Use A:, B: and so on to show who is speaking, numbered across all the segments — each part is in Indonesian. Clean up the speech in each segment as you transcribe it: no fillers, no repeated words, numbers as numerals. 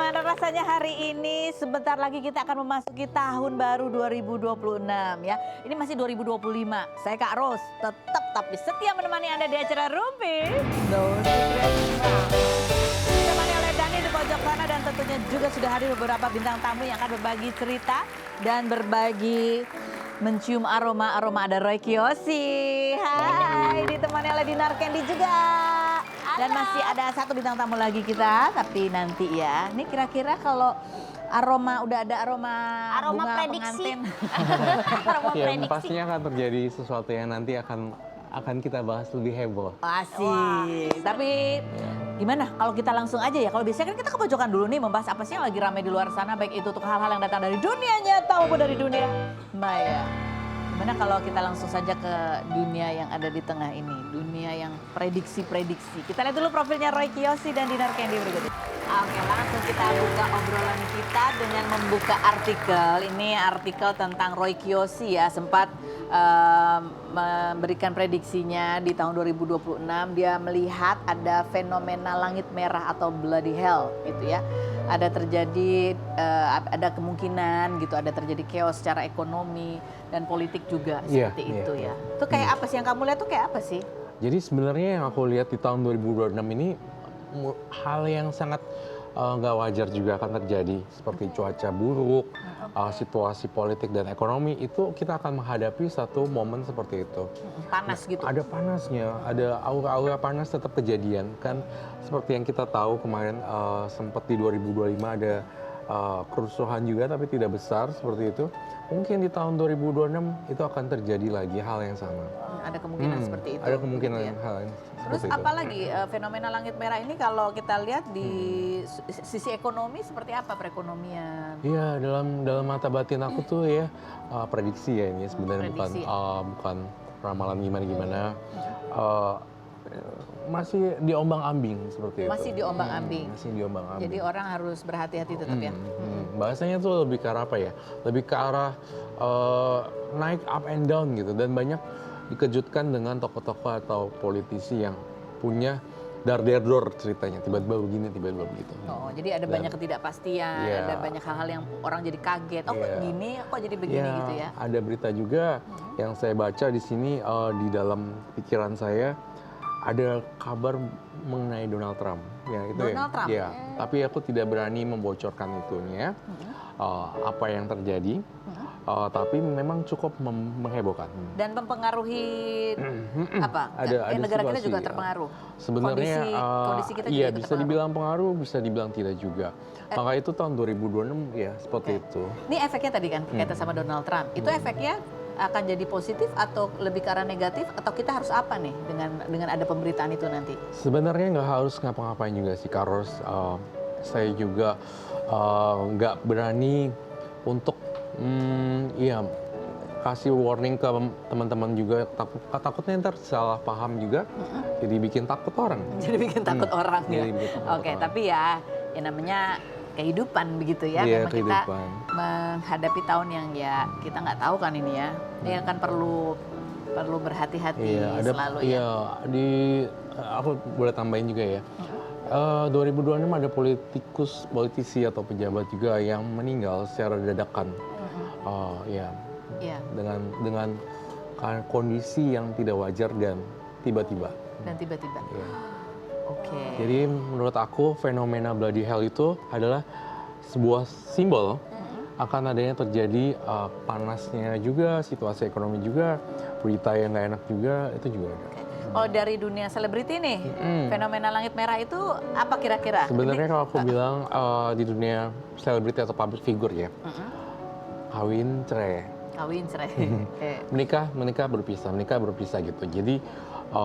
A: Gimana rasanya hari ini? Sebentar lagi kita akan memasuki tahun baru 2026 ya. Ini masih 2025. Saya Kak Ros, tetap tapi setia menemani Anda di acara Rumpi. No Secret. Ditemani oleh Dani di pojok sana dan tentunya juga sudah hadir beberapa bintang tamu yang akan berbagi cerita dan berbagi mencium aroma-aroma. Ada Roy Kiyoshi. Hai, ditemani oleh Dinar Candy juga. Dan masih ada satu bintang tamu lagi kita, tapi nanti ya. Ini kira-kira kalau aroma, udah ada aroma bunga
B: prediksi.
A: pengantin.
B: Aroma
C: Ya,
B: prediksi.
C: pastinya akan terjadi sesuatu yang nanti akan kita bahas lebih heboh.
A: Asik. Tapi gimana kalau kita langsung aja ya? Kalau biasanya kan kita ke pojokan dulu nih membahas apa sih yang lagi ramai di luar sana, baik itu untuk hal-hal yang datang dari dunia nyata maupun dari dunia maya. Gimana kalau kita langsung saja ke dunia yang ada di tengah ini, dunia yang prediksi-prediksi. Kita lihat dulu profilnya Roy Kiyoshi dan Dinar Candy berikut ini. Oke, langsung kita buka obrolan kita dengan membuka artikel. Ini artikel tentang Roy Kiyoshi ya, sempat memberikan prediksinya di tahun 2026. Dia melihat ada fenomena langit merah atau bloody hell gitu ya. Ada terjadi, ada kemungkinan gitu, ada terjadi chaos secara ekonomi dan politik juga seperti itu ya. Itu kayak apa sih yang kamu lihat tuh kayak apa sih?
C: Jadi sebenarnya yang aku lihat di tahun 2026 ini hal yang sangat nggak wajar juga akan terjadi, seperti cuaca buruk, situasi politik dan ekonomi. Itu kita akan menghadapi satu momen seperti itu.
A: Panas gitu.
C: Ada panasnya, ada aura-aura panas tetap kejadian kan, seperti yang kita tahu kemarin sempat di 2025 ada kerusuhan juga tapi tidak besar seperti itu. Mungkin di tahun 2026 itu akan terjadi lagi hal yang sama.
A: Ada kemungkinan seperti itu.
C: Ada kemungkinan
A: gitu ya.
C: hal yang
A: Terus
C: seperti itu.
A: apalagi fenomena langit merah ini kalau kita lihat di sisi ekonomi seperti apa perekonomian?
C: Iya, dalam mata batin aku tuh ya prediksi ya ini sebenarnya
A: Prediksi.
C: bukan ramalan gimana-gimana. Masih diombang-ambing seperti itu.
A: Masih diombang-ambing.
C: Masih diombang-ambing.
A: Jadi orang harus berhati-hati tetap ya.
C: Bahasanya tuh lebih ke arah apa ya? Lebih ke arah naik up and down gitu, dan banyak dikejutkan dengan tokoh-tokoh atau politisi yang punya dar-der-dor ceritanya, tiba-tiba begini, tiba-tiba begitu.
A: Oh, jadi ada banyak ketidakpastian,
C: Iya.
A: ada banyak hal-hal yang orang jadi kaget. Oh, kok
C: Iya.
A: gini, kok jadi begini gitu ya.
C: Ada berita juga yang saya baca di sini di dalam pikiran saya ada kabar mengenai Donald Trump. Ya, itu
A: Donald Trump?
C: Ya, tapi aku tidak berani membocorkan itunya apa yang terjadi. Tapi memang cukup menghebohkan.
A: Dan mempengaruhi apa?
C: Ada
A: Negara kita
C: situasi,
A: juga terpengaruh.
C: Sebenarnya
A: kondisi kita juga
C: iya,
A: ikut
C: bisa
A: terpengaruh.
C: dibilang pengaruh, bisa dibilang tidak juga. Maka itu tahun 2026 ya seperti itu.
A: Ini efeknya tadi kan berkaitan sama Donald Trump. Itu efeknya akan jadi positif atau lebih ke arah negatif, atau kita harus apa nih dengan ada pemberitaan itu nanti?
C: Sebenarnya nggak harus ngapa-ngapain juga sih, Karos. Saya juga nggak berani untuk kasih warning ke teman-teman juga, takutnya ntar salah paham juga, jadi bikin takut orang.
A: Jadi bikin takut orang ya.
C: Jadi bikin takut
A: Oke,
C: orang.
A: tapi ya namanya kehidupan begitu ya.
C: Iya,
A: Memang kita
C: kehidupan.
A: menghadapi tahun yang ya kita nggak tahu kan ini ya. Ini akan perlu berhati-hati selalu ya.
C: Iya, aku boleh tambahin juga ya. 2026 ada politisi atau pejabat juga yang meninggal secara dadakan. Ya,
A: Iya.
C: dengan kondisi yang tidak wajar dan tiba-tiba.
A: Dan tiba-tiba.
C: Ya.
A: Oke.
C: Jadi menurut aku fenomena bloody hell itu adalah sebuah simbol akan adanya terjadi panasnya juga, situasi ekonomi juga, berita yang nggak enak juga, itu juga ada.
A: Kalau dari dunia selebriti nih, fenomena langit merah itu apa kira-kira?
C: Sebenarnya kalau aku bilang di dunia selebriti atau public figure ya, kawin cerai,
A: Kawin cerai. Oke.
C: menikah berpisah gitu. Jadi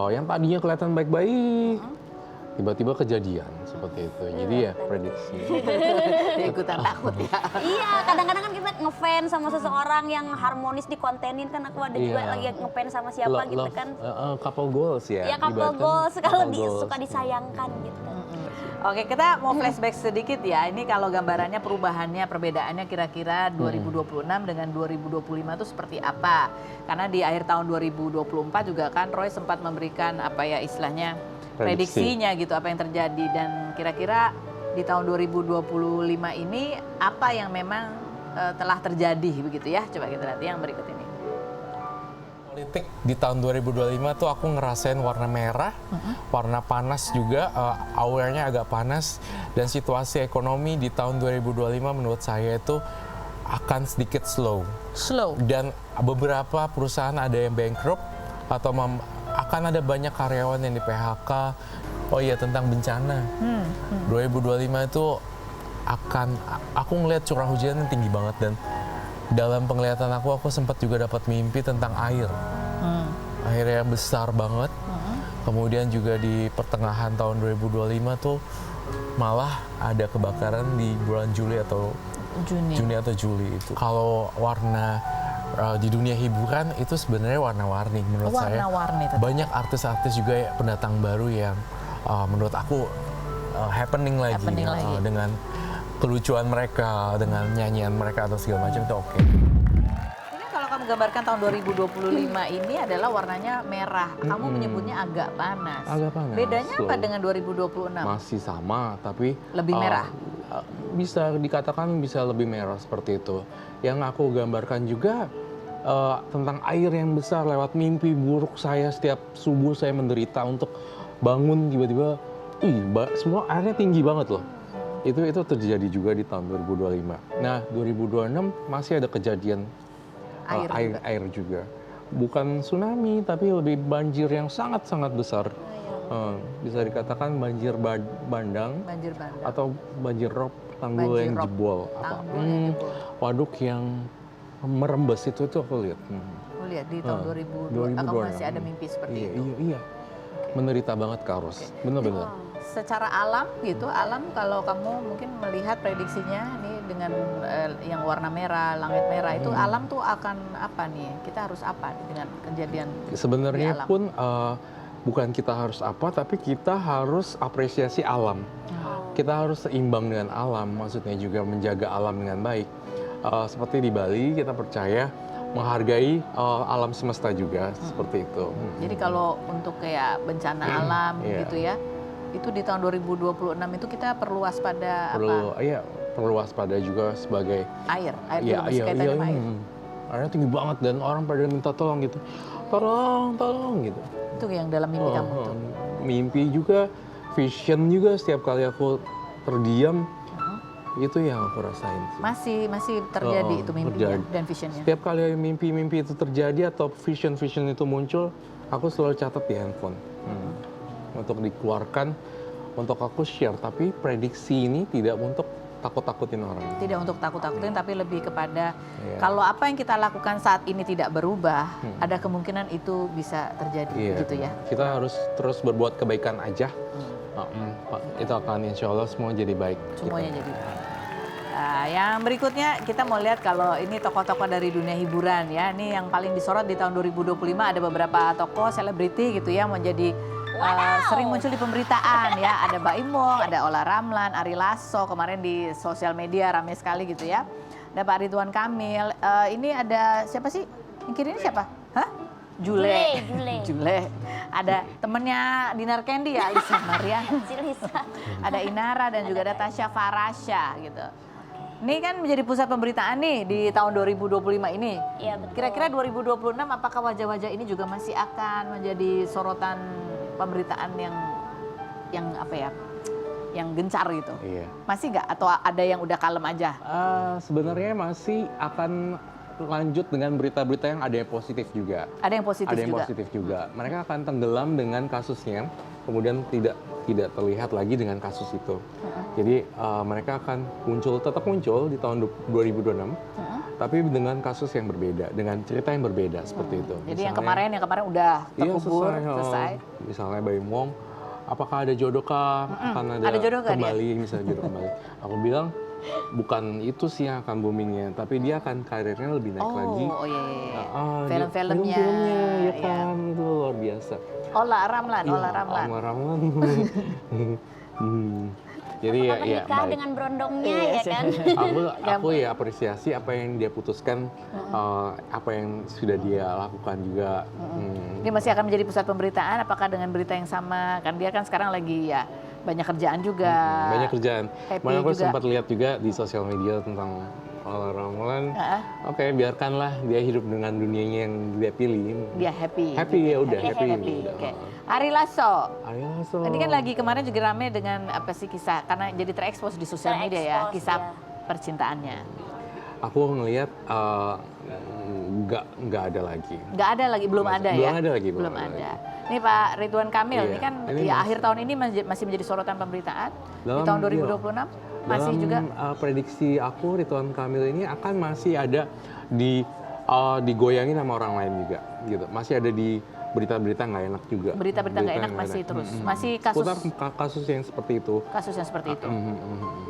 C: yang tadinya kelihatan baik-baik, tiba-tiba kejadian seperti itu. Jadi ya prediksi.
A: Dia ikutan takut ya.
B: Iya, kadang-kadang kan kita ngefans sama seseorang yang harmonis dikontenin kan, aku ada juga
C: Iya.
B: lagi ngefans sama siapa gitu
C: Love,
B: kan.
C: couple goals ya.
B: Ya couple
C: ibaratkan
B: goals, kalau
C: couple goals.
B: suka disayangkan gitu.
A: Oke, kita mau flashback sedikit ya. Ini kalau gambarannya perubahannya, perbedaannya kira-kira 2026 dengan 2025 itu seperti apa? Karena di akhir tahun 2024 juga kan Roy sempat memberikan apa ya istilahnya prediksinya gitu, apa yang terjadi, dan kira-kira di tahun 2025 ini apa yang memang telah terjadi begitu ya. Coba kita lihat yang berikut ini.
C: Politik di tahun 2025 tuh aku ngerasain warna merah, warna panas juga, auranya agak panas, dan situasi ekonomi di tahun 2025 menurut saya itu akan sedikit slow.
A: Slow.
C: Dan beberapa perusahaan ada yang bankrupt atau akan ada banyak karyawan yang di PHK. Oh iya, tentang bencana. 2025 itu aku ngelihat curah hujannya tinggi banget, dan dalam penglihatan aku sempat juga dapat mimpi tentang air. Air yang besar banget. Kemudian juga di pertengahan tahun 2025 tuh malah ada kebakaran di bulan Juli atau Juli itu. Kalau warna di dunia hiburan itu sebenarnya warna-warni menurut saya.
A: Warna-warni.
C: Banyak artis-artis juga pendatang baru yang menurut aku happening lagi. Dengan kelucuan mereka, dengan nyanyian mereka atau segala macam itu oke.
A: Ini kalau kamu gambarkan tahun 2025 ini adalah warnanya merah. Kamu menyebutnya agak panas.
C: Agak panas.
A: Bedanya apa
C: slow.
A: dengan 2026?
C: Masih sama, tapi
A: Lebih merah.
C: Bisa dikatakan bisa lebih merah seperti itu. Yang aku gambarkan juga tentang air yang besar lewat mimpi buruk saya setiap subuh saya menderita untuk bangun tiba-tiba, semua airnya tinggi banget loh. Itu terjadi juga di tahun 2025. Nah, 2026 masih ada kejadian air juga. Bukan tsunami, tapi lebih banjir yang sangat-sangat besar. Bisa dikatakan banjir bandang. Atau banjir rob, tanggul yang jebol. Waduk yang merembes itu aku lihat.
A: Aku lihat di tahun 2026. Kamu masih ada mimpi seperti itu?
C: Iya. Menderita banget Kak Ros. Bener-bener.
A: Secara alam gitu, alam kalau kamu mungkin melihat prediksinya nih dengan yang warna merah, langit merah itu alam tuh akan apa nih? Kita harus apa nih dengan kejadian
C: sebenarnya
A: di alam?
C: Pun bukan kita harus apa, tapi kita harus apresiasi alam. Kita harus seimbang dengan alam, maksudnya juga menjaga alam dengan baik. Seperti di Bali kita percaya menghargai alam semesta juga seperti itu.
A: Jadi kalau untuk kayak bencana alam gitu ya, itu di tahun 2026 itu kita perlu waspada apa?
C: Iya, perlu waspada juga sebagai
A: air juga masih kaitannya sama air.
C: Airnya tinggi banget dan orang pada minta tolong gitu. Tolong gitu.
A: Itu yang dalam mimpi kamu tuh.
C: Mimpi juga, vision juga setiap kali aku terdiam. Itu yang aku rasain sih.
A: Masih terjadi itu mimpinya dan visionnya.
C: Setiap kali mimpi-mimpi itu terjadi atau vision itu muncul, aku selalu catat di handphone. Untuk dikeluarkan, untuk aku share. Tapi prediksi ini tidak untuk takut-takutin orang.
A: Tidak untuk takut-takutin, tapi lebih kepada kalau apa yang kita lakukan saat ini tidak berubah, ada kemungkinan itu bisa terjadi gitu ya.
C: Kita harus terus berbuat kebaikan aja. Itu akan insya Allah semua jadi baik.
A: Semuanya jadi baik. Nah, yang berikutnya kita mau lihat kalau ini tokoh-tokoh dari dunia hiburan ya. Ini yang paling disorot di tahun 2025 ada beberapa tokoh selebriti gitu ya menjadi sering muncul di pemberitaan ya. Ada Baim Wong, ada Olla Ramlan, Ari Lasso kemarin di sosial media ramai sekali gitu ya. Ada Pak Ridwan Kamil. Ini ada siapa sih? Yang kiri ini siapa? Hah? Jule. Ada temennya Dinar Candy ya, Lisa Marian. Ada Inara dan juga ada Tasya Farasya gitu. Ini kan menjadi pusat pemberitaan nih di tahun 2025 ini.
B: Iya, betul.
A: Kira-kira 2026 apakah wajah-wajah ini juga masih akan menjadi sorotan pemberitaan yang apa ya? Yang gencar gitu.
C: Iya.
A: Masih nggak atau ada yang udah kalem aja?
C: Sebenarnya masih akan lanjut dengan berita-berita yang ada yang positif juga.
A: Ada yang positif
C: juga. Mereka akan tenggelam dengan kasusnya, kemudian tidak terlihat lagi dengan kasus itu. Jadi mereka akan tetap muncul di tahun 2026, tapi dengan kasus yang berbeda, dengan cerita yang berbeda seperti itu.
A: Jadi yang kemarin udah terkubur, selesai.
C: Misalnya Baim Wong, apakah ada jodoh kah? Akan ada jodoh kembali, misalnya jodoh kembali. Aku bilang bukan itu sih yang akan boomingnya, tapi dia akan karirnya lebih naik lagi.
A: Film-filmnya,
C: ya kan, itu luar biasa.
A: Olla Ramlan.
B: Jadi menikah dengan berondongnya ya kan.
C: Aku ya apresiasi apa yang dia putuskan, apa yang sudah dia lakukan juga.
A: Dia masih akan menjadi pusat pemberitaan. Apakah dengan berita yang sama? Kan dia kan sekarang lagi ya Banyak kerjaan juga.
C: Banyak kerjaan.
A: Happy
C: Mana aku
A: juga.
C: sempat lihat juga di sosial media tentang orang-orang.
A: Heeh.
C: Oke, biarkanlah dia hidup dengan dunianya yang dia pilih.
A: Dia happy.
C: Happy ya udah, happy. Udah.
A: Oke. Ari Lasso.
C: Ari Lasso.
A: Ini kan lagi kemarin juga rame dengan apa sih kisah, karena jadi terekspos di sosial media ya,
B: Terekspos,
A: kisah
B: ya.
A: percintaannya.
C: Aku ngelihat nggak ada lagi.
A: Nggak ada lagi, belum ada ya?
C: Belum ada lagi.
A: Belum ada. Ini Pak Ridwan Kamil,
C: Iya.
A: ini kan
C: Ini
A: ya
C: masih-
A: akhir tahun ini masih menjadi sorotan pemberitaan. Di
C: Dalam-
A: tahun
C: iya.
A: 2026 masih
C: Dalam
A: juga.
C: prediksi aku, Ridwan Kamil ini akan masih ada digoyangin sama orang lain juga, gitu. Masih ada di berita-berita nggak enak juga.
A: Berita-berita nggak enak masih terus. Masih
C: Seputar kasus yang seperti itu.
A: kasus yang seperti itu. Kan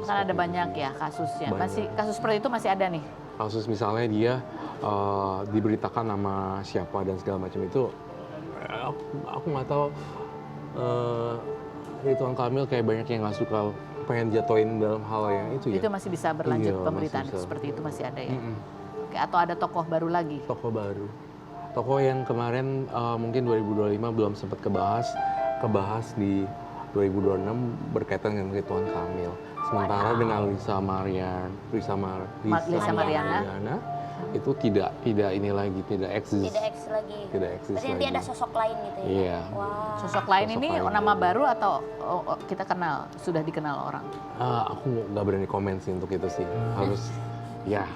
C: Seperti
A: ada
C: itu
A: banyak
C: sih.
A: ya kasusnya.
C: Banyak.
A: Masih kasus seperti itu masih ada nih.
C: Kasus misalnya dia diberitakan nama siapa dan segala macam itu, aku nggak tahu. Ridwan Kamil kayak banyak yang nggak suka, pengen jatuhin dalam hal yang itu ya.
A: Itu masih bisa berlanjut
C: Iya,
A: pemberitaan
C: masih bisa.
A: seperti itu masih ada ya.
C: Mm-mm.
A: Oke, atau ada tokoh baru lagi.
C: Tokoh baru. Tokoh yang kemarin mungkin 2025 belum sempat kebahas di 2026 berkaitan dengan Ridwan Kamil. Sementara dengan Lisa Mariana itu tidak ini lagi, tidak eksis.
B: Tidak eksis lagi.
C: Tidak eksis
B: Berarti nanti
C: lagi.
B: ada sosok lain gitu ya.
C: Iya.
B: Wah.
A: Sosok lain
C: Sosok
A: ini
C: lain.
A: nama baru atau kita kenal, sudah dikenal orang?
C: Aku nggak berani komen sih untuk itu sih. Harus ya.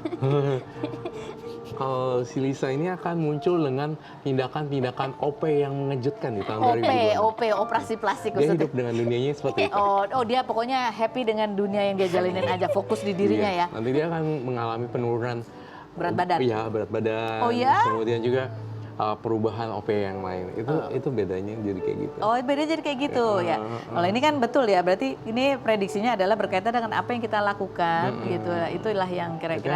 C: Kalau si Lisa ini akan muncul dengan tindakan-tindakan OP yang mengejutkan di tahun 2020.
A: OP, operasi plastik
C: Dia
A: maksudnya.
C: hidup dengan dunianya seperti itu.
A: Oh, dia pokoknya happy dengan dunia yang dia jalinin aja, fokus di dirinya
C: Iya.
A: ya.
C: Nanti dia akan mengalami penurunan
A: Berat badan.
C: Iya, berat badan.
A: Oh ya?
C: Kemudian juga perubahan OP yang lain. Itu bedanya jadi kayak gitu.
A: Oh, beda jadi kayak gitu ya. Kalau ini kan betul ya, berarti ini prediksinya adalah berkaitan dengan apa yang kita lakukan gitu. Itulah yang
C: Itu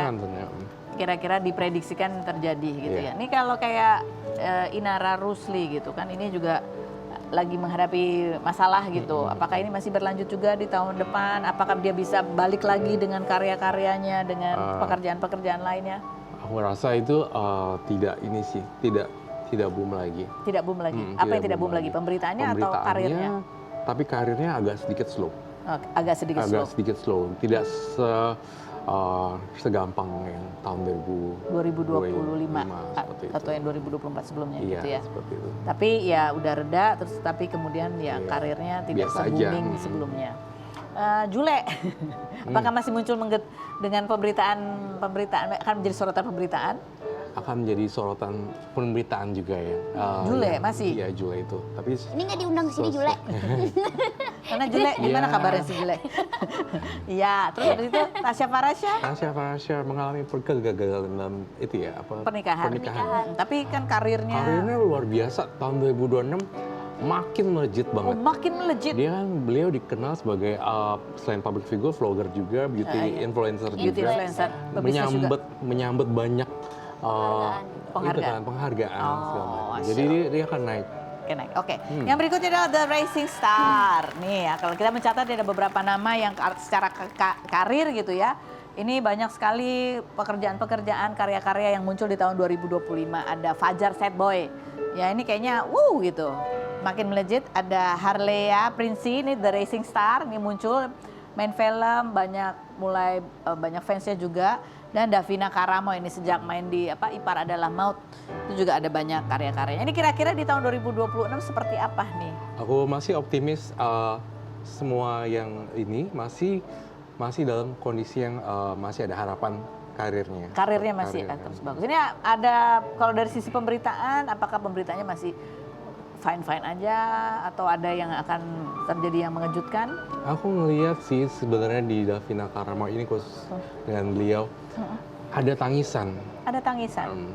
A: kira-kira diprediksikan terjadi gitu ya.
C: Iya.
A: Ini kalau kayak Inara Rusli gitu kan, ini juga lagi menghadapi masalah gitu. Apakah ini masih berlanjut juga di tahun depan? Apakah dia bisa balik lagi dengan karya-karyanya, dengan pekerjaan-pekerjaan lainnya?
C: Aku rasa itu tidak boom lagi.
A: Tidak boom lagi. Apa yang tidak boom lagi? Pemberitaannya atau karirnya?
C: Tapi karirnya agak sedikit slow.
A: Oh, agak sedikit slow.
C: Sedikit slow. Tidak segampang yang tahun
A: 2025
C: seperti itu.
A: atau yang 2024 sebelumnya
C: Iya,
A: gitu ya.
C: seperti itu.
A: Tapi ya udah reda terus, tapi kemudian ya karirnya tidak
C: Biasa aja.
A: se-booming sebelumnya. Jule, apakah masih muncul dengan pemberitaan akan menjadi sorotan pemberitaan?
C: Akan menjadi sorotan pemberitaan juga ya.
A: Jule,
C: ya,
A: masih?
C: Iya, Jule itu. Tapi
B: Ini nggak diundang ke sini Jule.
A: Karena Jule, gimana
C: Iya.
A: kabarnya si Jule? Iya, terus habis itu Tasya Farasya
C: Tasya mengalami kegagalan dalam itu ya, apa?
A: pernikahan. Tapi kan karirnya
C: Karirnya luar biasa. Tahun 2026 makin melejit banget.
A: makin melejit.
C: Beliau dikenal sebagai selain public figure, vlogger juga, beauty influencer
A: Beauty
C: juga.
A: influencer, pebisnis juga.
C: Menyambut banyak
A: Penghargaan.
C: penghargaan segala macam.
A: Masya
C: Jadi dia akan naik.
A: Oke, naik. Oke. Yang berikutnya adalah The Rising Star. Nih ya, kalau kita mencatat ada beberapa nama yang secara karir gitu ya. Ini banyak sekali pekerjaan-pekerjaan, karya-karya yang muncul di tahun 2025. Ada Fajar Sad Boy. Ya ini kayaknya gitu. Makin melejit. Ada Harlea Princey, ini The Rising Star. Ini muncul main film, banyak fansnya juga. Dan Davina Karamo ini sejak main di Ipar Adalah Maut, itu juga ada banyak karya-karyanya. Ini kira-kira di tahun 2026 seperti apa nih?
C: Aku masih optimis semua yang ini masih dalam kondisi yang masih ada harapan karirnya.
A: Karirnya masih terus bagus. Ini ada, kalau dari sisi pemberitaan, apakah pemberitaannya masih fine-fine aja atau ada yang akan terjadi yang mengejutkan?
C: Aku ngelihat sih sebenarnya di Davina Karamo ini khusus dengan beliau ada tangisan.
A: Ada tangisan.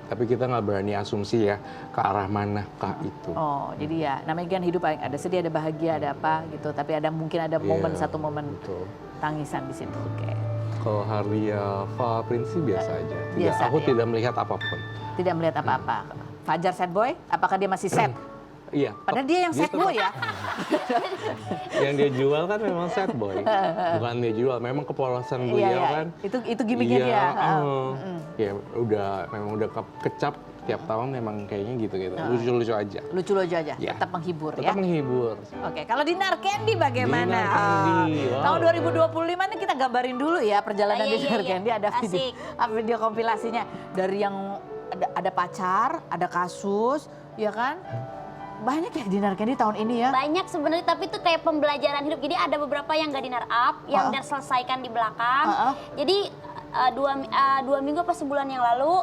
C: Tapi kita nggak berani asumsi ya ke arah manakah itu.
A: Oh, jadi ya namanya kan hidup ada sedih, ada bahagia, ada apa gitu. Tapi mungkin ada momen, satu momen
C: Betul.
A: tangisan di situ. Oke.
C: Kalau Harlea Princey biasa aja.
A: Biasa,
C: aku
A: ya.
C: tidak melihat apapun.
A: Tidak melihat apa-apa. Fajar Sad Boy, apakah dia masih sad?
C: Iya.
A: Padahal dia yang sad boy ya.
C: Yang dia jual kan memang sad boy. Bukan dia jual, memang kepolosan beliau kan.
A: Itu gimmicknya dia.
C: Ya memang udah kecap setiap tahun memang kayaknya gitu-gitu. Lucu-lucu aja.
A: Lucu-lucu aja,
C: Ya.
A: tetap menghibur ya.
C: Tetap menghibur.
A: Oke, kalau Dinar Candy bagaimana?
C: Dinar Candy, wow.
A: Tahun 2025 ini kita gambarin dulu ya perjalanan
B: Iya,
A: Dinar
B: iya.
A: Candy. Ada video,
B: Asik.
A: video kompilasinya dari yang ada pacar, ada kasus, ya kan? Banyak ya Dinar Candy tahun ini ya.
B: Banyak sebenarnya, tapi itu kayak pembelajaran hidup. Jadi ada beberapa yang gak dinar up, yang dinar selesaikan di belakang. Jadi dua minggu apa sebulan yang lalu,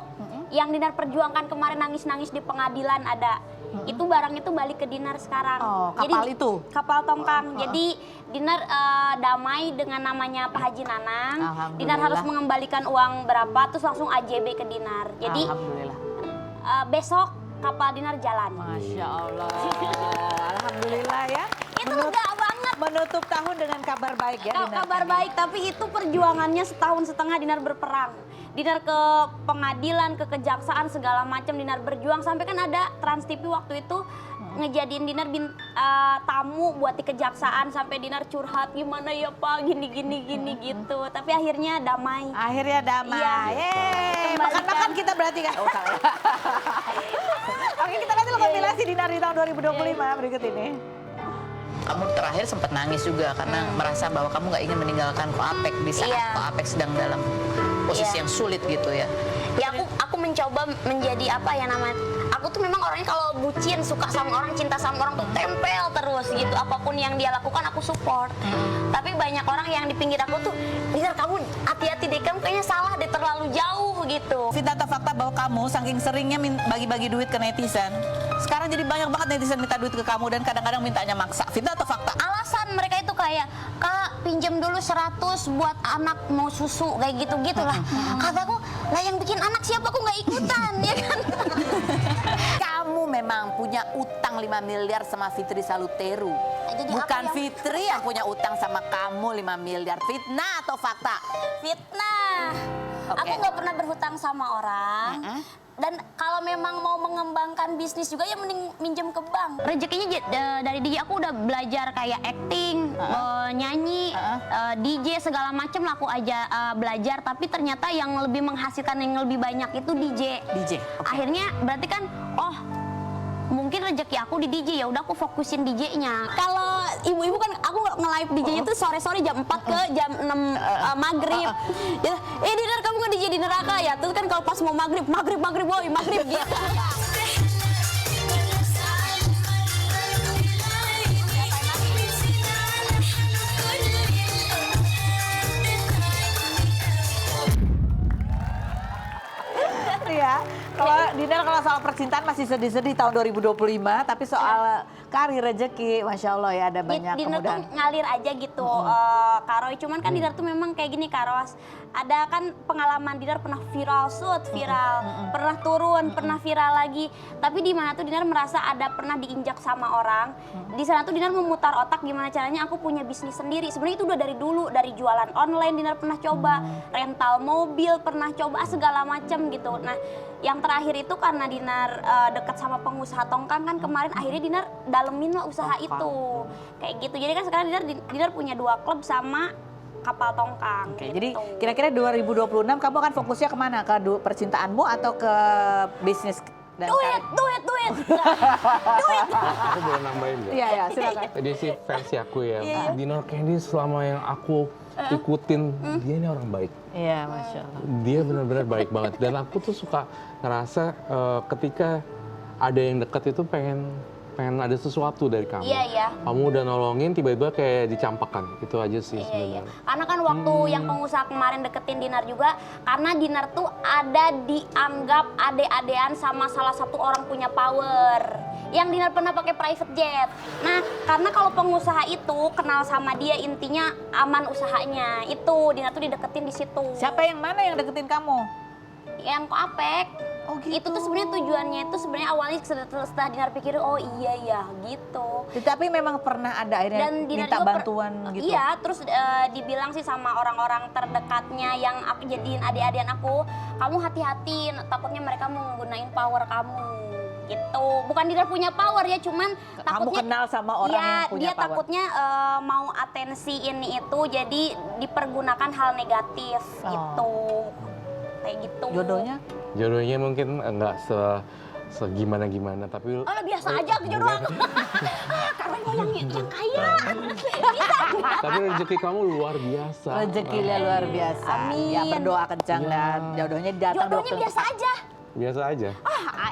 B: yang dinar perjuangkan kemarin nangis-nangis di pengadilan ada. Itu barang itu balik ke dinar sekarang.
A: Oh, kapal
B: Jadi,
A: itu?
B: Kapal tongkang. Jadi dinar damai dengan namanya Pak Haji Nanang. Dinar harus mengembalikan uang berapa, terus langsung AJB ke dinar. Jadi
A: Alhamdulillah.
B: besok kapal dinar jalan.
A: Masya Allah. Alhamdulillah ya.
B: Itu lega banget.
A: Menutup tahun dengan kabar baik ya. Dinar
B: Kabar
A: Candy.
B: baik, tapi itu perjuangannya setahun setengah dinar berperang. Dinar ke pengadilan, ke kejaksaan, segala macam dinar berjuang. Sampai kan ada Trans TV waktu itu ngejadiin dinar tamu buat di kejaksaan, sampai dinar curhat gimana ya Pak, gini gitu. Tapi akhirnya damai.
A: Akhirnya damai.
B: Iya.
A: Yeay.
B: Kembalikan.
A: Makan-makan kita berarti kan. Oh, salah. Oke, kita lihat dulu kompilasi Dinar di tahun 2025 berikut ini.
D: Kamu terakhir sempat nangis juga karena merasa bahwa kamu nggak ingin meninggalkan Koapek di saat
B: Iya.
D: Koapek sedang dalam posisi yang sulit gitu ya.
B: Ya aku mencoba menjadi apa ya namanya. Aku tuh memang orangnya kalau bucin, suka sama orang, cinta sama orang tuh tempel terus gitu. Apapun yang dia lakukan aku support. Tapi banyak orang yang di pinggir aku tuh, Dinar kamu hati-hati deh, kamu kayaknya salah deh, terlalu jauh gitu.
A: Fitnah atau fakta bahwa kamu saking seringnya bagi-bagi duit ke netizen, sekarang jadi banyak banget netizen minta duit ke kamu dan kadang-kadang mintanya maksa. Fitnah atau fakta?
B: Alasan mereka itu kayak, Kak pinjam dulu 100 buat anak mau susu, kayak gitu-gitu lah. Kataku, lah yang bikin anak siapa, aku nggak ikutan, ya kan?
A: Kamu memang punya utang 5 miliar sama Fitri Saluteru.
B: Jadi
A: Bukan
B: apa yang-
A: Fitri yang punya utang sama kamu 5 miliar. Fitnah atau fakta?
B: Fitnah.
A: Oke.
B: Aku nggak pernah berhutang sama orang. Dan kalau memang mau mengembangkan bisnis juga ya mending minjem ke bank. Rezekinya dari DJ aku udah belajar kayak acting, nyanyi, DJ segala macam lah aku aja belajar. Tapi ternyata yang lebih menghasilkan yang lebih banyak itu DJ.
A: DJ.
B: Akhirnya berarti kan, oh mungkin rezeki aku di DJ, ya udah aku fokusin DJ-nya. Kalau ibu-ibu kan aku nge-live DJ-nya itu sore-sore jam 4 ke jam 6 maghrib. Ya, Dinar kamu nge-DJ di neraka ya? Terus kan kalau pas mau maghrib boy, maghrib gitu.
A: Ya, kalau Dinar kalau soal percintaan masih sedih-sedih tahun 2025, tapi soal karir rezeki, Masya Allah ya ada banyak
B: Dinar tuh
A: kemudahan.
B: ngalir aja gitu, Kak Roy. Cuman kan Dinar tuh memang kayak gini, Kak Ros. Ada kan pengalaman Dinar pernah viral, pernah turun, pernah viral lagi. Tapi di mana tuh Dinar merasa ada pernah diinjak sama orang. Di sana tuh Dinar memutar otak gimana caranya aku punya bisnis sendiri. Sebenarnya itu udah dari dulu, dari jualan online Dinar pernah coba, rental mobil pernah coba, segala macam gitu. Nah, yang terakhir itu karena Dinar dekat sama pengusaha tongkang kan kemarin, akhirnya Dinar dalemin lah usaha itu kayak gitu. Jadi kan sekarang Dinar punya 2 klub sama kapal tongkang.
A: Oke,
B: gitu.
A: jadi kira-kira 2026 kamu akan fokusnya kemana? Ke percintaanmu atau ke bisnis dan karir?
B: Duit.
C: Aku boleh nambahin nggak?
A: Iya, silakan.
C: Tadi sih versi aku ya. Dinar Candy selama yang aku ikutin, dia ini orang baik.
A: Iya, Masya Allah.
C: Dia benar-benar baik banget. Dan aku tuh suka ngerasa ketika ada yang deket itu pengen ada sesuatu dari kamu.
B: Iya.
C: Kamu udah nolongin, tiba-tiba kayak dicampakkan. Itu aja sih
B: Iya.
C: sebenarnya.
B: Karena kan waktu yang pengusaha kemarin deketin Dinar juga, karena Dinar tuh ada dianggap ade-adean sama salah satu orang punya power. Yang Dinar pernah pakai private jet. Nah, karena kalau pengusaha itu kenal sama dia, intinya aman usahanya. Itu Dinar tuh dideketin di situ.
A: Siapa yang mana yang deketin kamu?
B: Yang Koapek.
A: Oh gitu.
B: Itu tuh sebenarnya tujuannya itu sebenarnya awalnya setelah Dinar pikir, oh iya ya gitu.
A: Tapi memang pernah ada akhirnya
B: Dan Dinar
A: minta
B: juga
A: bantuan gitu.
B: Iya, terus dibilang sih sama orang-orang terdekatnya yang aku jadiin adik-adikan aku, kamu hati-hati, takutnya mereka mau menggunain power kamu. Gitu. Bukan Dinar punya power ya, cuman
A: Kamu
B: takutnya
A: kenal sama orang
B: ya,
A: yang punya
B: dia
A: power.
B: takutnya mau atensi ini itu jadi dipergunakan hal negatif
A: Oh.
B: gitu. Kayak gitu.
A: Jodohnya?
C: Jodohnya mungkin nggak segimana-gimana, tapi
B: Oh, biasa aja jodoh aku. Karena ngomong yang kaya.
C: tapi rezeki kamu luar biasa.
A: Rezekinya luar biasa.
B: Amin.
A: Ya berdoa kencang dan jodohnya datang
B: Jodohnya
A: waktu
B: biasa aja.
C: Biasa aja.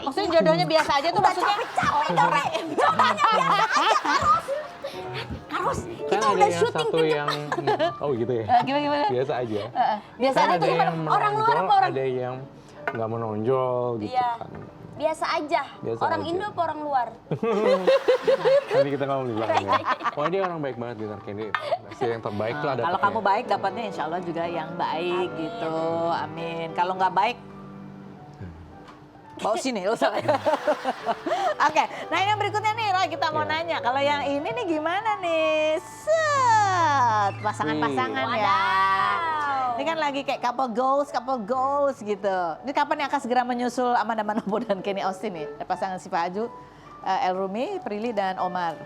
A: Maksudnya jodohnya biasa aja tuh maksudnya
B: Capek. Jodohnya biasa aja, Karos.
C: Kan
B: Kita
C: ada
B: udah
C: yang
B: syuting
C: satu yang oh gitu ya.
A: gimana?
C: Biasa aja.
A: Biasa
C: Kan
A: aja
C: ada
A: gimana?
C: yang
B: orang luar
C: menonjol,
B: apa orang-
C: ada yang nggak menonjol gitu
B: Iya.
C: kan.
B: Biasa aja.
C: Biasa
B: Orang
C: aja.
B: Indo apa orang luar?
C: Nanti kita ngomong di belakang ya. Wah dia orang baik banget Dinar Candy. Pasti yang terbaik lah
A: Kalau
C: dapatnya.
A: kamu baik dapatnya insya Allah juga yang baik gitu. Amin. Kalau nggak baik bawa sini usah. Oke, nah yang berikutnya nih Roy kita mau
C: Iya.
A: nanya. Kalau yang ini nih gimana nih? Set, pasangan-pasangan ya.
B: Wadaw.
A: Ini kan lagi kayak couple goals gitu. Ini kapan yang akan segera menyusul Amanda Manopo dan Kenny Austin nih? Pasangan si Pak Aju, El Rumi, Prilly dan Omar.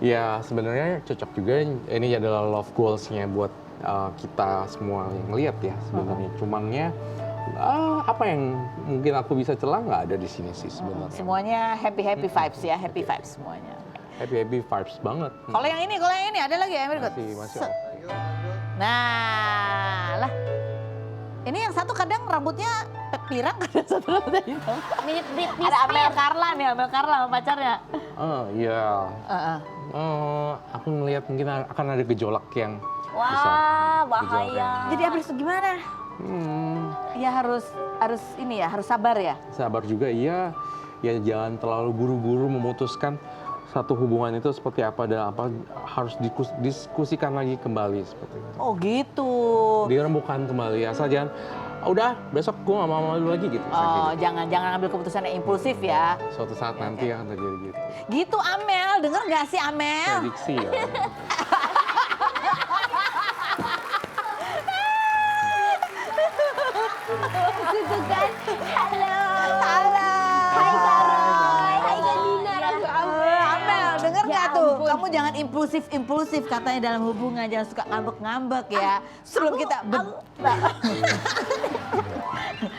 C: Ya sebenarnya cocok juga. Ini adalah love goals-nya buat kita semua yang lihat ya sebenarnya. Cumannya apa yang mungkin aku bisa celah nggak ada di sini sih sebenarnya.
A: Semuanya happy vibes ya, happy vibes semuanya.
C: Happy vibes banget.
A: Kalau yang ini ada lagi ya berikut.
C: Masih.
A: Set. Nah, lah. Ini yang satu kadang rambutnya pirang, kadang satu rambutnya hitam.
B: Mirip Britney
A: Ada Amel
B: Spears.
A: Carla nih, Amel Carla sama pacarnya.
C: Oh iya. Aku melihat mungkin akan ada gejolak yang besar.
B: Wah,
C: Gejolak
B: bahaya.
A: Jadi habis itu gimana? Ya harus ini ya, harus sabar ya.
C: Sabar juga iya. Ya jangan terlalu buru-buru memutuskan satu hubungan itu seperti apa dan apa harus diskusikan lagi kembali seperti itu.
A: Oh gitu.
C: Dirembukan kembali asal jangan udah besok gue gak mau lagi gitu.
A: Oh,
C: Gitu.
A: jangan ambil keputusan yang impulsif ya.
C: Suatu saat nanti akan terjadi gitu.
A: Gitu Amel, denger gak sih Amel?
C: Prediksi ya.
B: Gitu kan. Halo.
A: Halo.
B: Hai Karoy. Hai Ganina. Aku
A: Amel, denger
B: Ya
A: gak tuh?
B: ampun.
A: Kamu jangan impulsif katanya dalam hubungan, jangan suka ngambek-ngambek ya. Sebelum kita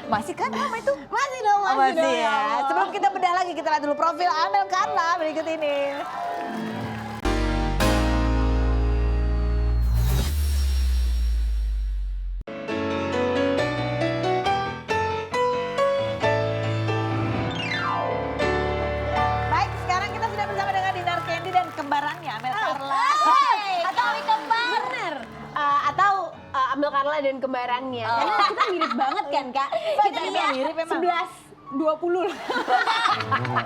A: masih kan Mama itu?
B: Masih dong,
A: Oh,
B: masih dong.
A: ya.
B: Allah.
A: Sebelum kita bedah lagi, kita lihat dulu profil Amel Carla berikut ini. Baik, sekarang kita sudah bersama dengan Dinar Candy dan kembarannya Amel Carla.
B: Atau Ami kembar.
E: Bener. Atau Amel Carla dan kembarannya. Karena kita mirip banget kan, Kak. Kita
A: Iya, mirip memang.
E: 11, 20 lah.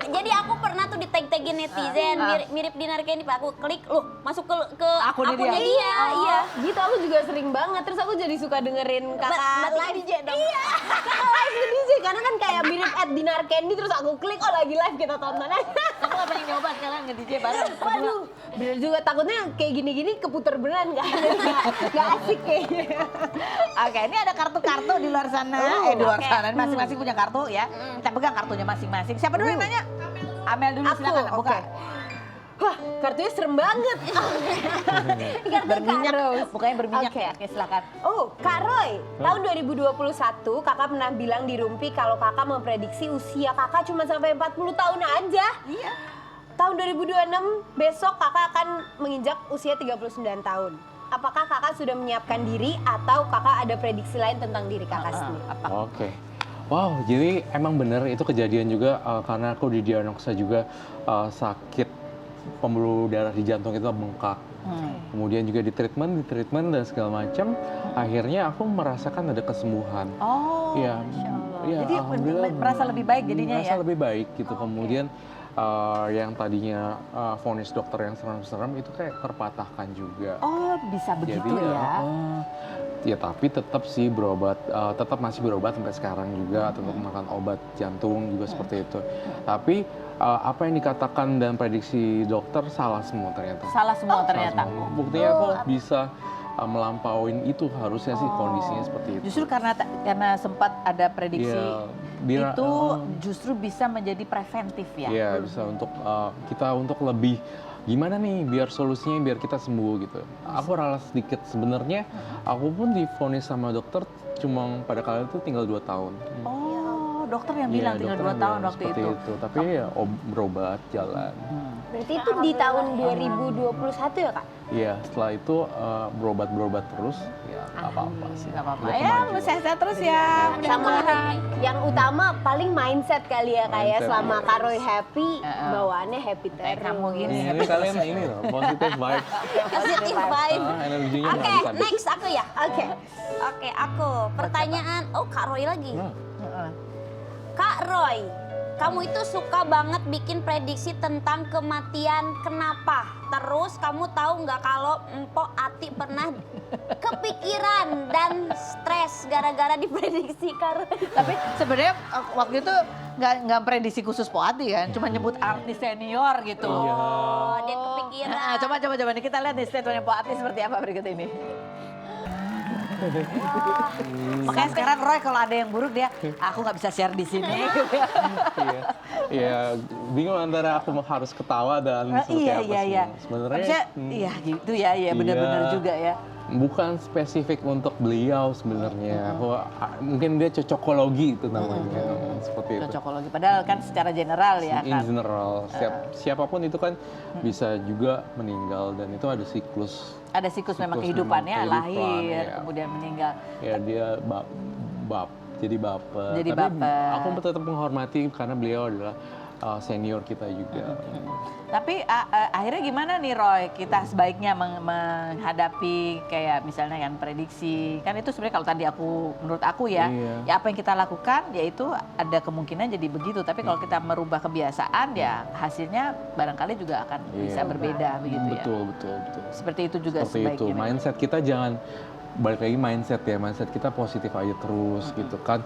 B: Jadi aku pernah tuh di tag-tagin netizen mirip Dinar Candy, Pak. Aku klik, loh masuk ke
A: Akunnya
B: akunnya
A: dia.
B: dia. Iya.
E: Gitu aku juga sering banget. Terus aku jadi suka dengerin kakak
B: live
E: DJ dong. Iya. Kakak live ke DJ karena kan kayak mirip Dinar Candy. Terus aku klik, oh lagi live kita tonton aja.
A: Kamu gak pengen nyoba sekarang nge-DJ bareng?
E: Waduh, bener juga. Takutnya kayak gini-gini keputer beneran gak? Gak asik kayaknya.
A: Oke, ini ada kartu-kartu di luar sana. Di luar sana. Masing-masing punya kartu ya. Kita pegang kartunya masing-masing. Siapa dulu yang nanya? Amel dulu,
E: Aku,
A: silakan buka.
E: oke. Wah, kartunya serem banget.
A: Berminyak, bukanya berminyak
E: Oke.
A: ya. Oke, silakan.
E: Oh, Kak Roy, tahun 2021 kakak pernah bilang di Rumpi kalau kakak memprediksi usia kakak cuma sampai 40 tahun aja.
A: Iya.
E: Tahun 2026 besok kakak akan menginjak usia 39 tahun. Apakah kakak sudah menyiapkan diri atau kakak ada prediksi lain tentang diri kakak sendiri?
A: Apa?
C: Oke. Wow, jadi emang bener itu kejadian juga karena aku didiagnosa juga sakit pembuluh darah di jantung itu bengkak. Kemudian juga di treatment dan segala macam. Akhirnya aku merasakan ada kesembuhan.
A: Oh,
C: Iya,
A: Masya Allah.
C: iya,
A: Jadi
C: alhamdulillah.
A: merasa lebih baik jadinya
C: Merasa
A: ya?
C: lebih baik gitu. Kemudian yang tadinya vonis dokter yang serem-serem itu kayak terpatahkan juga.
A: Oh, bisa begitu
C: Jadi
A: ya?
C: ya tapi tetap sih berobat, tetap masih berobat sampai sekarang juga, tetap makan obat jantung juga seperti itu. Tapi apa yang dikatakan dan prediksi dokter salah semua ternyata.
A: Salah semua ternyata.
C: Salah semua. Buktinya aku bisa melampauin itu harusnya sih kondisinya seperti itu.
A: Justru karena sempat ada prediksi
C: Iya,
A: itu justru bisa menjadi preventif ya?
C: Iya bisa untuk kita untuk lebih gimana nih biar solusinya biar kita sembuh gitu. Aku ralat sedikit sebenarnya. Aku pun divonis sama dokter cuma pada kali itu tinggal 2 tahun.
A: Oh, dokter yang
C: Iya,
A: bilang tinggal
C: dokter
A: 2 tahun
C: bilang
A: waktu
C: seperti
A: itu.
C: Tapi ya berobat jalan.
E: Berarti itu di tahun 2021 ya Kak?
C: Iya, setelah itu berobat terus, ya nggak apa-apa sih.
A: Gak apa-apa
C: Udah
A: ya,
C: kemajuan.
A: sehat-sehat terus ya.
E: Sama yang utama paling mindset kali ya Kak ya.
C: Mindset,
E: Selama
C: iya.
E: Kak Roy happy, bawaannya happy
A: Kayak
E: terus.
A: kamu gini.
C: Ini kalian ini loh, positive vibe.
B: Positif vibe.
C: Energinya
B: Oke,
C: nggak habis-habis.
B: next aku ya.
E: Oke.
B: Oke, aku. Pertanyaan, oh Kak Roy lagi.
C: Nah,
A: Heeh.
B: Kak Roy, kamu itu suka banget bikin prediksi tentang kematian. Kenapa? Terus kamu tahu nggak kalau Mpok Ati pernah kepikiran dan stres gara-gara diprediksi Kak Roy?
A: Tapi sebenarnya waktu itu nggak prediksi khusus Poati kan, cuma nyebut artis senior gitu.
C: Iya.
B: Oh, dia kepikiran.
A: Nah, coba nih kita lihat nih statementnya Poati seperti apa berikut ini. Makanya sekarang Roy kalau ada yang buruk dia, aku nggak bisa share di sini.
C: Iya, iya, bingung antara aku harus ketawa dan seperti
A: Iya
C: apa
A: iya
C: sih.
A: iya.
C: Sebenarnya
A: Maksudnya, iya gitu ya, iya benar-benar
C: Iya.
A: juga ya.
C: bukan spesifik untuk beliau sebenarnya. Mungkin dia cocokologi itu namanya, seperti itu.
A: Cocokologi, padahal kan secara general ya
C: In
A: kan.
C: general, siapapun itu kan bisa juga meninggal dan itu ada siklus.
A: Ada siklus memang
C: Siklus
A: kehidupannya,
C: memang kehidupan,
A: lahir,
C: ya.
A: kemudian meninggal.
C: Ya dia jadi baper.
A: Jadi
C: Tapi
A: baper.
C: aku tetap menghormati karena beliau adalah senior kita juga.
A: Tapi akhirnya gimana nih Roy, kita sebaiknya menghadapi kayak misalnya kan prediksi, kan itu sebenarnya kalau tadi menurut aku ya,
C: Iya.
A: ya apa yang kita lakukan yaitu ada kemungkinan jadi begitu, tapi kalau kita merubah kebiasaan ya hasilnya barangkali juga akan bisa berbeda begitu ya.
C: Betul.
A: Seperti itu juga
C: Seperti itu,
A: sebaiknya.
C: mindset kita jangan balik lagi mindset kita positif aja terus gitu kan.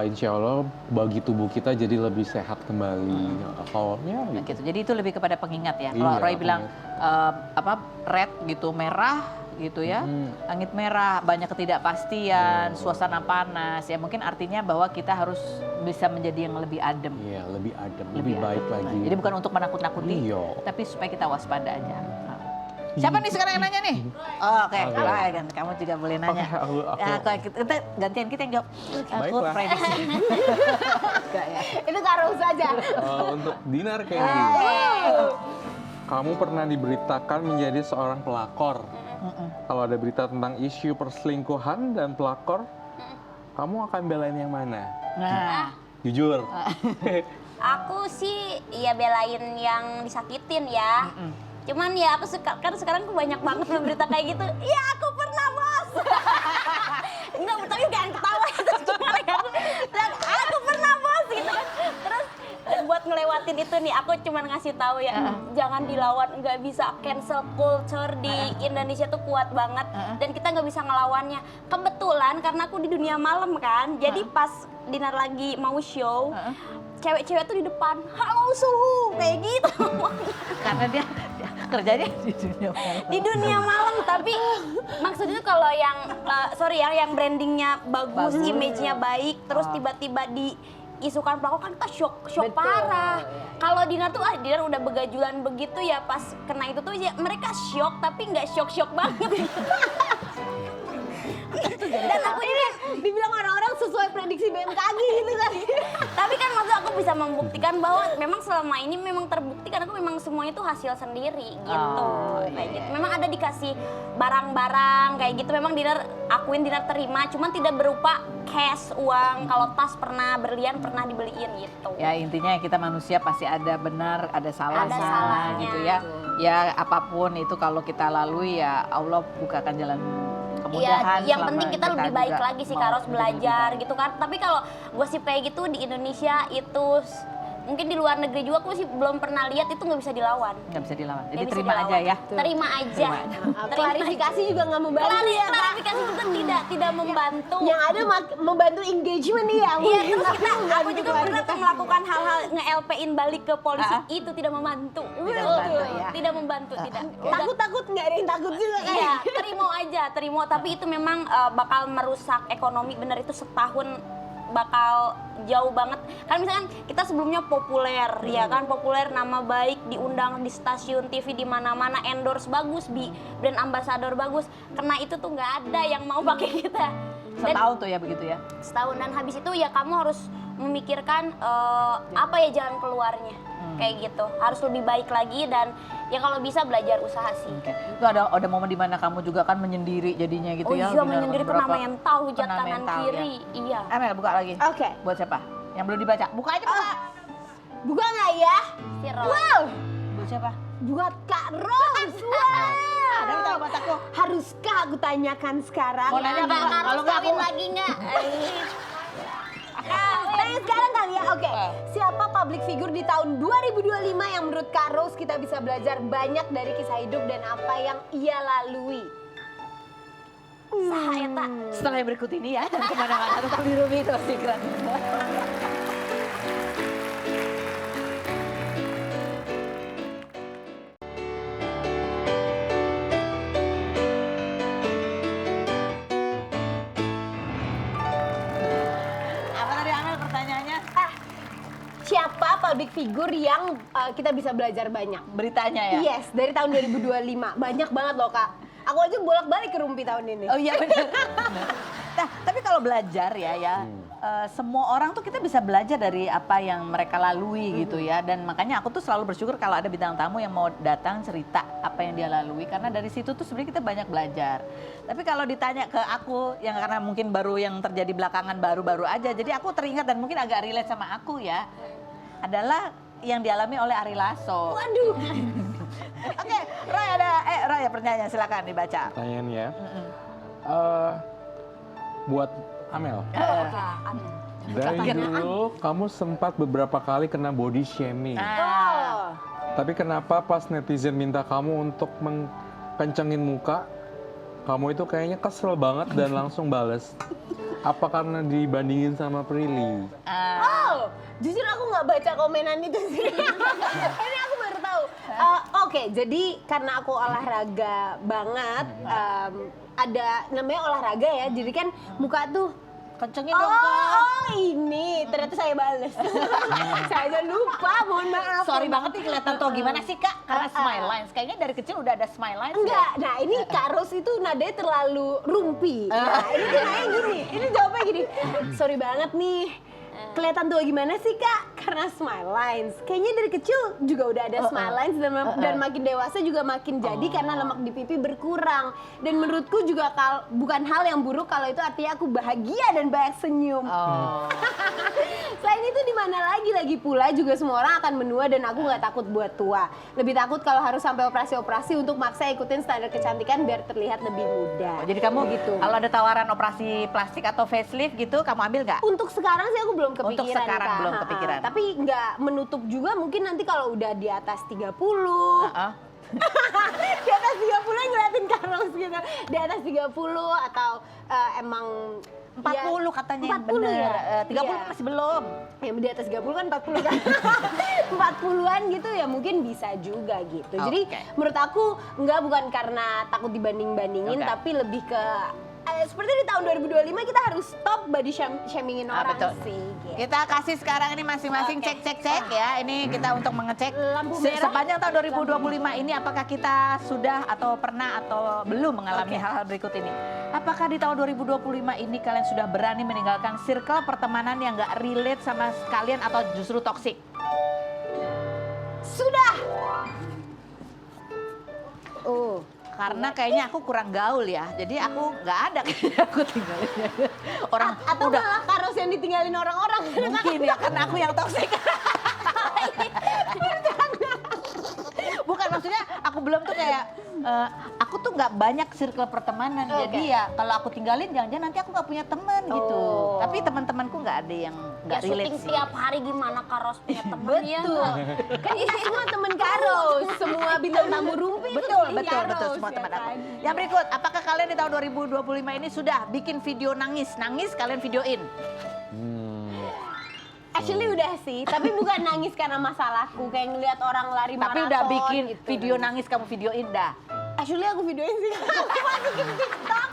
C: Insya Allah bagi tubuh kita jadi lebih sehat kembali. Kalau ya
A: Nah,
C: gitu.
A: gitu. Jadi itu lebih kepada pengingat ya. Kalau
C: Iya,
A: Roy bilang red gitu, merah gitu ya, langit merah, banyak ketidakpastian, suasana panas ya, mungkin artinya bahwa kita harus bisa menjadi yang lebih adem.
C: Iya, lebih adem, lebih baik
A: adem.
C: lagi.
A: Jadi bukan untuk menakut-nakuti,
C: Iya.
A: tapi supaya kita waspada aja. Nah. Siapa nih sekarang yang nanya nih? Oh, oke, baik, kamu juga boleh nanya.
C: Oke,
A: Ya, kita gantian kita yang jawab. Aku
C: Baiklah.
A: prediksi. Enggak ya.
E: Itu taruh saja.
C: Untuk Dinar kayaknya. Kamu pernah diberitakan menjadi seorang pelakor. Kalau ada berita tentang isu perselingkuhan dan pelakor, kamu akan belain yang mana?
A: Nah,
C: Jujur.
B: Aku sih ya belain yang disakitin ya. Cuman ya aku kan sekarang aku banyak banget berita kayak gitu. Iya aku pernah bos. Enggak, tapi jangan ketawa itu cuma ya. Dan aku pernah bos gitu kan. Terus dan buat ngelewatin itu nih aku cuma ngasih tahu ya jangan dilawan, nggak bisa. Cancel culture di Indonesia tuh kuat banget dan kita nggak bisa ngelawannya. Kebetulan karena aku di dunia malam kan, jadi pas Dinar lagi mau show, cewek-cewek tuh di depan, halo suhu, kayak gitu.
A: karena dia kerjanya di dunia malam.
B: Di dunia malam, tapi maksudnya kalau yang yang brandingnya bagus, image-nya baik, terus tiba-tiba diisukan pelakor kan kita shock
E: Betul.
B: parah. Kalau Dinar tuh Dinar udah begajulan begitu ya, pas kena itu tuh ya mereka shock tapi nggak shock banget. Dan aku juga
E: Dibilang orang-orang sesuai prediksi BMKG gitu kan.
B: tapi kan maksud aku bisa membuktikan bahwa memang selama ini memang terbukti karena aku memang semuanya itu hasil sendiri gitu. Kayak gitu. Memang ada dikasih barang-barang kayak gitu, memang Dinar terima, cuman tidak berupa cash, uang. Kalau tas pernah, berlian pernah dibeliin gitu.
A: Ya intinya kita manusia pasti ada benar, ada salahnya,
B: salahnya.
A: gitu ya. Ya apapun itu kalau kita lalui ya Allah bukakan jalan kemudahan.
B: Iya, yang
A: selama
B: penting kita lebih baik
A: juga
B: lagi sih
A: mau
B: Karos
A: menjadi
B: belajar
A: lebih
B: gitu kan. Tapi kalau gosip kayak gitu di Indonesia itu mungkin di luar negeri juga aku sih belum pernah lihat itu nggak bisa dilawan.
A: baik. Nggak bisa dilawan. Jadi
B: Nggak bisa
A: terima aja
B: dilawan.
A: ya.
B: Terima aja.
E: Klarifikasi juga nggak membantu ya Kak.
B: Klarifikasi juga tidak membantu.
E: Yang ada membantu engagement nih ya.
B: Iya, terus aku juga pernah melakukan hal-hal nge-LP-in balik ke polisi, itu tidak membantu.
A: Tidak membantu, ya.
B: Tidak membantu, tidak.
E: Takut nggak ada yang takut juga kan.
B: Iya, terima aja, terima. Tapi itu memang bakal merusak ekonomi, bener itu setahun bakal jauh banget. Kan misalkan kita sebelumnya populer, ya kan, populer, nama baik, diundang di stasiun TV di mana-mana, endorse bagus, brand ambassador bagus. Karena itu tuh nggak ada yang mau pakai kita. Dan
A: Setahun tuh ya begitu ya.
B: setahun, dan habis itu ya kamu harus memikirkan apa ya jalan keluarnya. Kayak gitu. Harus lebih baik lagi, dan ya kalau bisa belajar usaha sih.
A: Oke. Itu ada momen di mana kamu juga kan menyendiri jadinya gitu
B: Oh
A: ya.
B: iya,
A: benar,
B: menyendiri kena
A: beberapa-
B: mental, hujat
A: kena
B: kanan
A: mental,
B: kiri. Iya.
A: Ya. Amel buka lagi.
E: Oke.
A: Buat siapa? Yang belum dibaca. Buka aja buka.
E: Buka nggak ya?
B: Viral.
E: Wow,
A: Buat siapa?
E: buat Kak Ros. Wow.
A: Ada tahu buat aku.
E: Haruskah aku tanyakan sekarang?
A: Mau nanya apa?
B: Nggak, harus
A: Kalau nggak
B: kawin
A: aku-
B: lagi nggak?
E: Tanya sekarang kali ya, oke. Siapa public figure di tahun 2025 yang menurut Kak Ros kita bisa belajar banyak dari kisah hidup dan apa yang ia lalui?
B: Saha eta?
A: Setelah yang berikut ini ya, dan kemana-mana tetap di Rumi itu pasti keren. Apa tadi Amel pertanyaannya?
E: Siapa public figure yang kita bisa belajar banyak?
A: Beritanya ya?
E: Yes, dari tahun 2025. Banyak banget loh, Kak. Aku aja bolak-balik ke Rumpi tahun ini.
A: Oh iya benar. Nah, tapi kalau belajar ya, semua orang tuh kita bisa belajar dari apa yang mereka lalui gitu ya. Dan makanya aku tuh selalu bersyukur kalau ada bintang tamu yang mau datang cerita apa yang dia lalui. Karena dari situ tuh sebenarnya kita banyak belajar. Tapi kalau ditanya ke aku, yang karena mungkin baru yang terjadi belakangan baru-baru aja. Jadi aku teringat dan mungkin agak relate sama aku ya. Adalah yang dialami oleh Ari Lasso.
E: Waduh.
A: Oke, Roy Roy pertanyaan silakan dibaca.
C: Pertanyaannya, buat Amel. Dari dulu kamu sempat beberapa kali kena body shaming.
E: Oh.
C: Tapi kenapa pas netizen minta kamu untuk kencengin muka, kamu itu kayaknya kesel banget dan langsung bales? Apa karena dibandingin sama Prilly?
E: Oh, jujur aku nggak baca komenan itu sih. Ini aku baru tahu. Oke, jadi karena aku olahraga banget, ada namanya olahraga ya. Jadi kan muka tuh
A: Kencengin dong, Kak.
E: oh ini ternyata saya bales. Saya aja lupa, mohon maaf.
A: Sorry banget nih kelihatan tuh gimana sih Kak? Karena smile lines. Kayaknya dari kecil udah ada smile lines.
E: Enggak, nah ini Kak Ros itu nadanya terlalu rumpi. Nah ini tuh nanya gini, ini jawabnya gini. Sorry banget nih, kelihatan tua gimana sih Kak? Karena smile lines. Kayaknya dari kecil juga udah ada smile lines dan makin dewasa juga makin jadi karena lemak di pipi berkurang. Dan menurutku juga bukan hal yang buruk kalau itu artinya aku bahagia dan banyak senyum.
A: Oh.
E: Selain itu di mana lagi pula juga semua orang akan menua dan aku nggak takut buat tua. Lebih takut kalau harus sampai operasi-operasi untuk maksa ikutin standar kecantikan biar terlihat lebih muda.
A: Oh, jadi kamu
E: gitu.
A: kalau ada tawaran operasi plastik atau facelift gitu, kamu ambil nggak?
E: Untuk sekarang sih aku belum kepikiran.
A: Untuk sekarang
E: Kak.
A: belum kepikiran.
E: Tapi nggak menutup juga mungkin nanti kalau udah di atas 30.
A: Heeh.
E: Di atas 30 ngeliatin Carlos gitu. Di atas 30 atau emang
A: 40 katanya yang
E: 40
A: bener.
E: ya?
A: 30
E: Iya.
A: masih belum.
E: Yang di atas 30 kan 40 kan. 40-an gitu ya mungkin bisa juga gitu. Jadi
A: Oke.
E: menurut aku bukan karena takut dibanding-bandingin
A: Oke.
E: tapi lebih ke seperti di tahun 2025 kita harus stop body shamingin orang
A: betul.
E: sih. Gitu.
A: Kita kasih sekarang ini masing-masing
E: Oke.
A: cek ya. Ini kita untuk mengecek
E: Lampu merah.
A: sepanjang tahun 2025 ini apakah kita sudah atau pernah atau belum mengalami hal-hal berikut ini. Apakah di tahun 2025 ini kalian sudah berani meninggalkan circle pertemanan yang nggak relate sama kalian atau justru toksik?
E: Sudah.
A: Karena kayaknya aku kurang gaul ya, jadi aku nggak ada kayaknya aku tinggalin. Orang
E: Atau
A: udah
E: malah Carlos yang ditinggalin orang-orang.
A: mungkin ya karena aku yang toksik. Bukan maksudnya aku belum tuh kayak aku tuh nggak banyak circle pertemanan, jadi ya kalau aku tinggalin jangan-jangan nanti aku nggak punya teman gitu.
E: Oh.
A: Tapi teman-temanku nggak ada yang
B: Ya
A: nggak relate
B: syuting
A: sih.
B: tiap hari gimana Karos punya temen ya
E: Betul.
B: nggak?
E: Kan kita semua temen Carlos, semua bintang tamu Rumpi itu
A: Betul,
E: temen
A: betul,
E: Carlos,
A: betul semua
E: ya
A: teman aku.
E: kan?
A: Yang berikut, apakah kalian di tahun 2025 ini sudah bikin video nangis? Nangis kalian videoin?
E: Actually udah sih, tapi bukan nangis karena masalahku, kayak ngeliat orang lari
A: Tapi
E: maraton
A: udah bikin
E: gitu.
A: video nangis kamu videoin dah.
E: Actually aku videoin sih, aku masukin TikTok.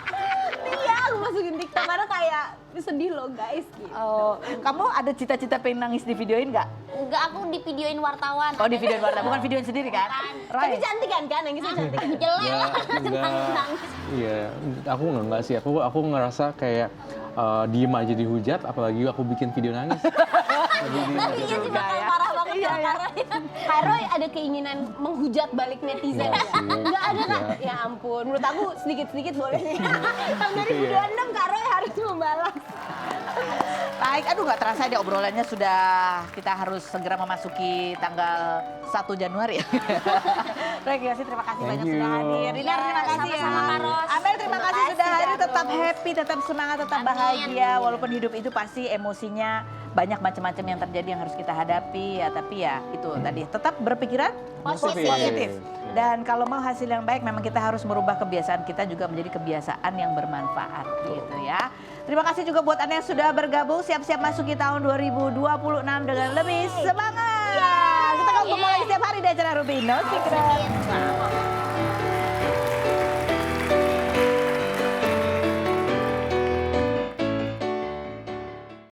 E: Iya, aku masukin TikTok Karena kayak sedih loh guys gitu.
A: Oh, kamu ada cita-cita pengen nangis di videoin nggak?
B: Enggak, aku di videoin wartawan.
A: Oh, di videoin wartawan, bukan videoin sendiri kan?
E: Tapi
A: Right.
E: cantik kan nangisnya cantik.
B: Jelek lah,
C: Enggak.
B: nangis.
C: Iya, aku enggak sih. Aku ngerasa kayak diem aja dihujat, apalagi aku bikin video nangis.
B: Tapi iya sih bakal parah banget kalau Karo.
E: Kak Roy ada keinginan menghujat balik netizen
C: Nggak
E: ya?
C: sih.
E: Nggak ada Kak?
C: Nggak.
E: Ya ampun, menurut aku sedikit-sedikit boleh nih. Tahun 2026 Kak Roy harus membalas.
A: Baik, aduh nggak terasa deh obrolannya sudah kita harus segera memasuki tanggal 1 Januari. Regi, terima kasih
C: Thank
A: banyak
C: you.
A: sudah hadir. Dinar, terima kasih ya.
B: Sama-sama, Kak Ros.
A: Amel, terima kasih
E: Terima
A: sudah
E: kasih,
A: hadir.
E: Kak
A: Tetap
E: Ros.
A: happy, tetap semangat, tetap
B: Amin.
A: bahagia. Walaupun hidup itu pasti emosinya banyak macam-macam yang terjadi yang harus kita hadapi ya. Tapi ya itu tadi tetap berpikiran
C: Positif.
A: Dan kalau mau hasil yang baik memang kita harus merubah kebiasaan kita juga menjadi kebiasaan yang bermanfaat gitu ya. Terima kasih juga buat Anda yang sudah bergabung, siap-siap masuki tahun 2026 dengan lebih semangat. Kita akan ketemu lagi setiap hari di acara Ruby No Secret.